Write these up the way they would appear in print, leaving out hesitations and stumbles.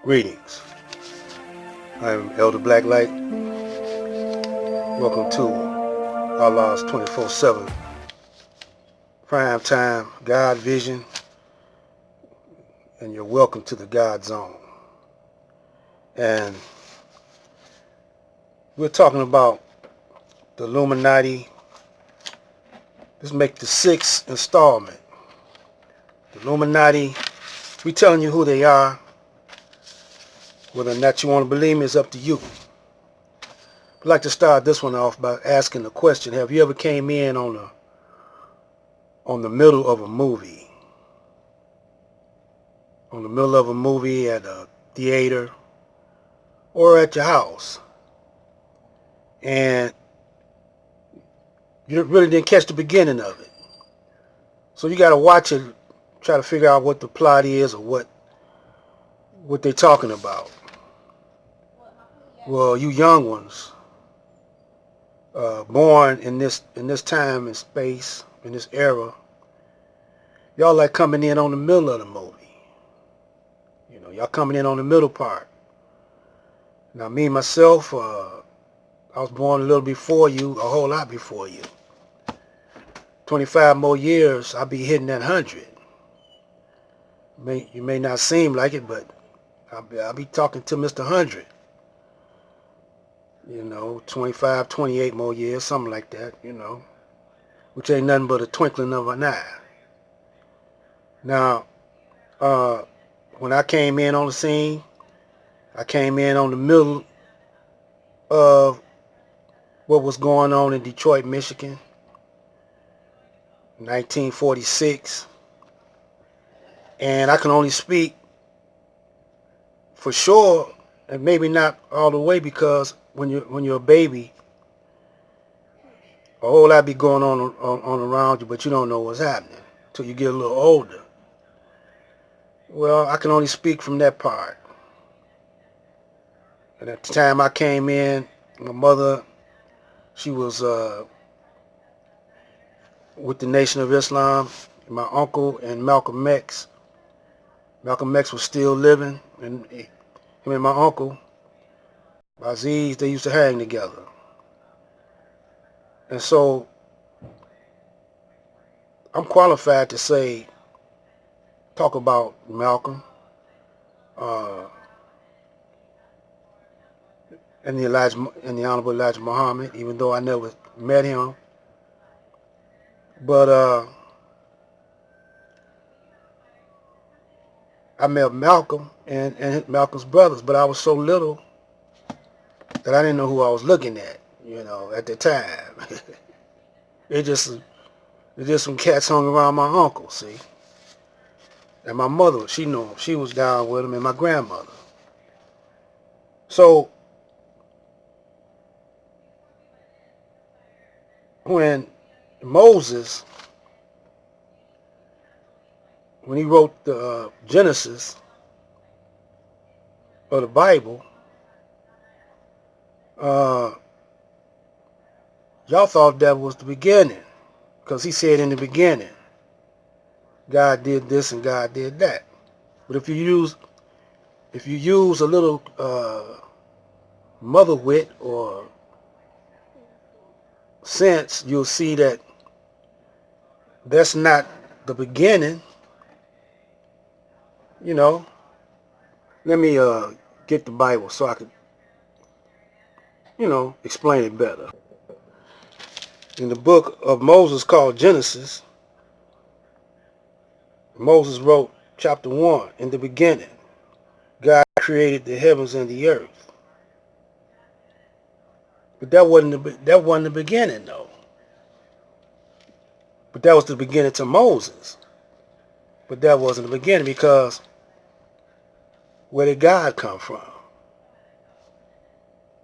Greetings. I am Elder Blacklight. Welcome to Allah's 24/7 Prime Time God Vision, and you're welcome to the God Zone. And we're talking about the Illuminati. This makes the sixth installment. The Illuminati, we're telling you who they are. Whether or not you want to believe me is up to you. I'd like to start this one off by asking the question: have you ever came in on the middle of a movie? On the middle of a movie at a theater or at your house, and you really didn't catch the beginning of it. So you got to watch it, try to figure out what the plot is or what they're talking about. Well, you young ones, born in this time and space, in this era, y'all like coming in on the middle of the movie. You know, y'all coming in on the middle part. Now, me myself, I was born a little before you, a whole lot before you. 25 more years, I'll be hitting that 100. You may not seem like it, but I'll be talking to Mr. 100. 25, 28 more years, something like that, which ain't nothing but a twinkling of an eye. Now, when I came in on the scene, I came in on the middle of what was going on in Detroit, Michigan, 1946. And I can only speak for sure, and maybe not all the way, because when you're a baby, a whole lot be going on around you, but you don't know what's happening until you get a little older. Well, I can only speak from that part. And at the time I came in, my mother, she was with the Nation of Islam. My uncle and Malcolm X. Malcolm X was still living, and him and my uncle, Aziz, they used to hang together. And so I'm qualified to talk about Malcolm uh, and the Honorable Elijah Muhammad, even though I never met him. But I met Malcolm and Malcolm's brothers, but I was so little that I didn't know who I was looking at, at the time. It just some cats hung around my uncle, see. And my mother, she knew him. She was down with him, and my grandmother. So when Moses, when he wrote the Genesis of the Bible, uh, y'all thought that was the beginning, because he said in the beginning, God did this and God did that. But if you use a little mother wit or sense, you'll see that that's not the beginning. Let me get the Bible so I can, explain it better. In the book of Moses called Genesis, Moses wrote chapter 1, in the beginning, God created the heavens and the earth. But that wasn't the beginning, though. But that was the beginning to Moses. But that wasn't the beginning, because where did God come from?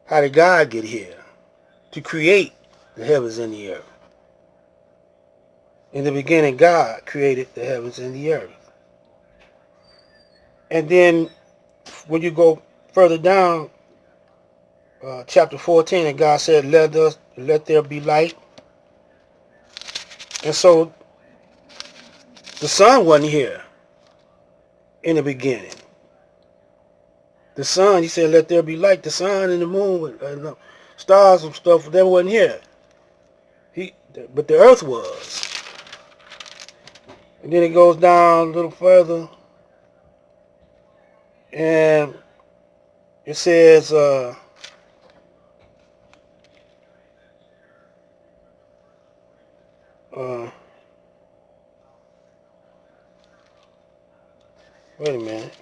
How did God get here to create the heavens and the earth? In the beginning, God created the heavens and the earth. And then when you go further down, chapter 14, and God said, let there be light. And so the sun wasn't here in the beginning. The sun, he said, let there be light. The sun and the moon and stars and stuff, that wasn't here. But the earth was. And then it goes down a little further, and it says, wait a minute.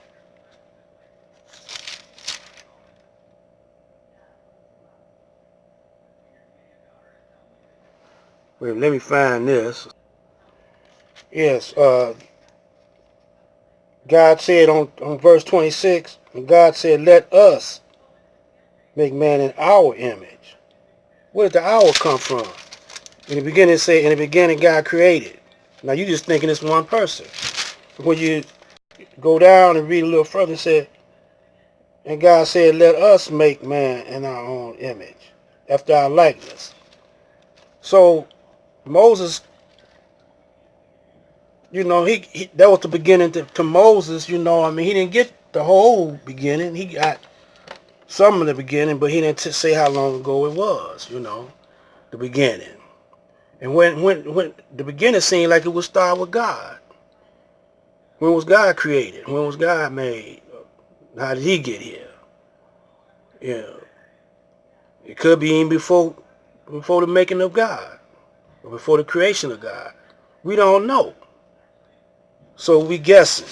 Wait, let me find this. Yes, God said on verse 26, and God said, let us make man in our image. Where did the hour come from? In the beginning, in the beginning God created. Now you just thinking it's one person. When you go down and read a little further, it said, and God said, let us make man in our own image, after our likeness. So Moses, that was the beginning to Moses, he didn't get the whole beginning. He got some of the beginning, but he didn't say how long ago it was, the beginning. And when the beginning seemed like it would start with God. When was God created? When was God made? How did he get here? It could be even before the making of God, or before the creation of God. We don't know. So we guessing.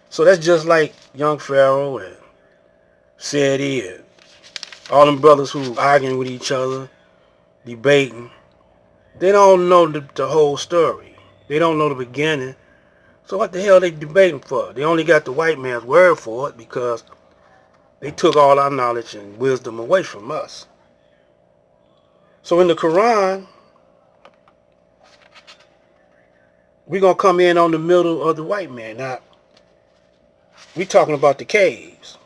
So that's just like young Pharaoh and Seti and all them brothers who arguing with each other, debating. They don't know the whole story. They don't know the beginning. So what the hell are they debating for? They only got the white man's word for it because they took all our knowledge and wisdom away from us. So in the Quran, we're going to come in on the middle of the white man. Now, we talking about the caves.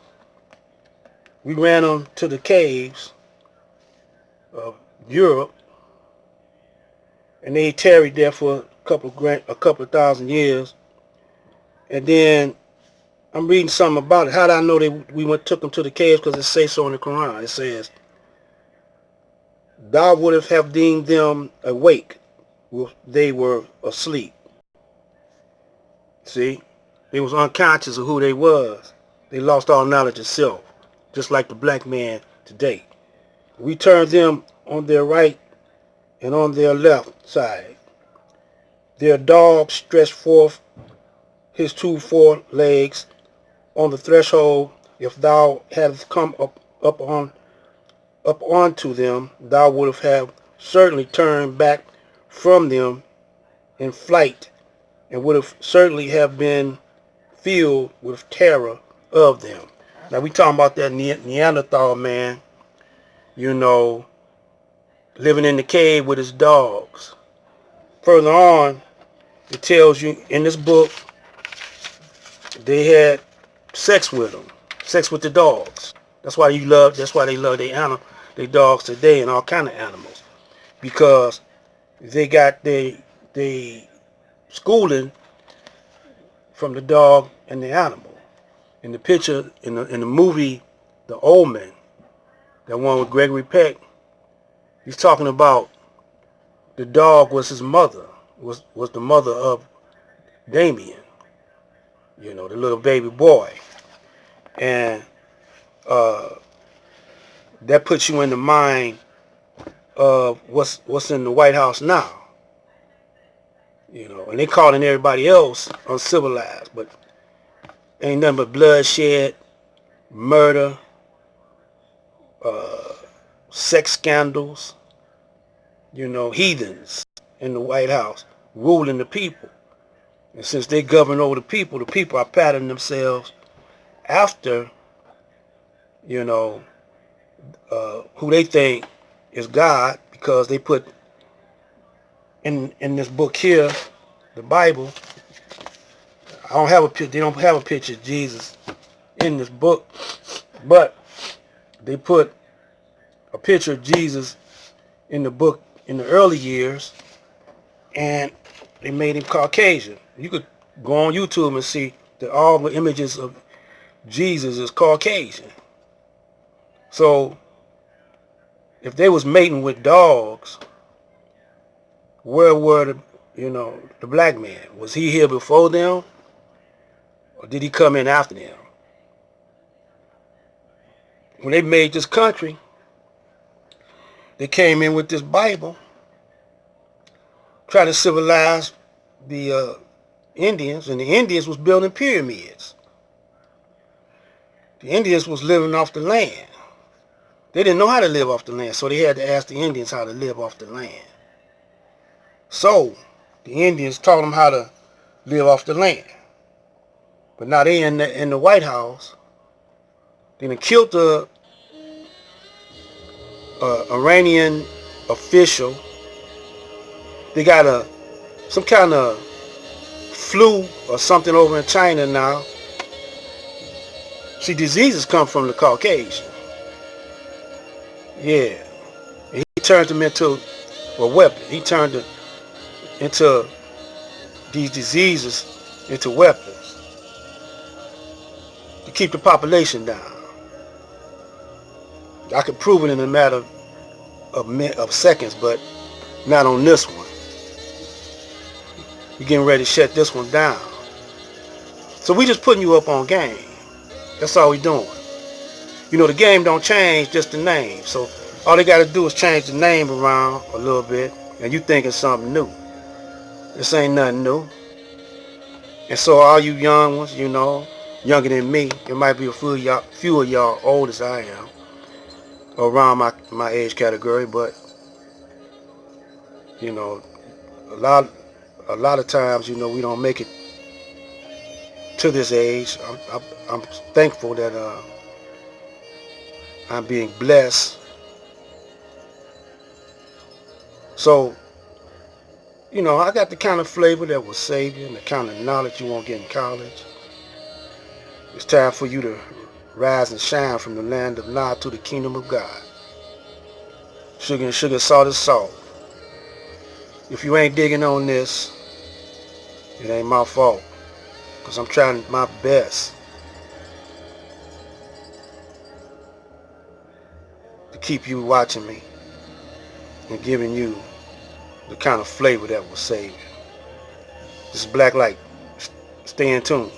We ran them to the caves of Europe, and they tarried there for a couple of thousand years. And then I'm reading something about it. How did I know took them to the caves? Because it says so in the Quran. It says, thou wouldst have deemed them awake, they were asleep. See, they was unconscious of who they was. They lost all knowledge of self, just like the black man today. We turned them on their right and on their left side. Their dog stretched forth his 2 forelegs on the threshold. If thou hadst come up onto them, thou would have certainly turned back from them in flight, and would have certainly have been filled with terror of them. Now we talking about that Neanderthal man, living in the cave with his dogs. Further on, it tells you in this book they had sex with them, sex with the dogs. That's why they love their dogs today and all kind of animals, because they got they schooling from the dog and the animal. In the picture, in the movie, The Omen, that one with Gregory Peck, he's talking about the dog was his mother, was the mother of Damien, the little baby boy. And that puts you in the mind of what's in the White House now. And they calling everybody else uncivilized, but ain't nothing but bloodshed, murder, sex scandals, heathens in the White House ruling the people. And since they govern over the people are patterning themselves after, who they think is God, because they put in this book here, the Bible. I don't have a picture. They don't have a picture of Jesus in this book, but they put a picture of Jesus in the book in the early years, and they made him Caucasian. You could go on YouTube and see all the images of Jesus is Caucasian. So if they was mating with dogs, where were the black man? Was he here before them, or did he come in after them? When they made this country, they came in with this Bible, trying to civilize the Indians, and the Indians was building pyramids. The Indians was living off the land. They didn't know how to live off the land, so they had to ask the Indians how to live off the land. So the Indians taught them how to live off the land. But now they in the White House. They done killed the Iranian official. They got some kind of flu or something over in China now. See, diseases come from the Caucasian. Yeah. And he turned them into a weapon. He turned it into these diseases into weapons to keep the population down. I could prove it in a matter of seconds, but not on this one. We're getting ready to shut this one down. So we just putting you up on game. That's all we doing. You know, the game don't change, just the name. So all they got to do is change the name around a little bit, and you thinking something new. This ain't nothing new. And so all you young ones, you know, younger than me, it might be a few of y'all old as I am, around my age category, but you know, a lot of times, you know, we don't make it to this age. I'm thankful that I'm being blessed. So, you know, I got the kind of flavor that will save you and the kind of knowledge you won't get in college. It's time for you to rise and shine from the land of Nod to the kingdom of God. Sugar and sugar, salt is salt. If you ain't digging on this, it ain't my fault, because I'm trying my best to keep you watching me and giving you the kind of flavor that will save you. This is Black Light. Stay in tune.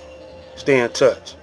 Stay in touch.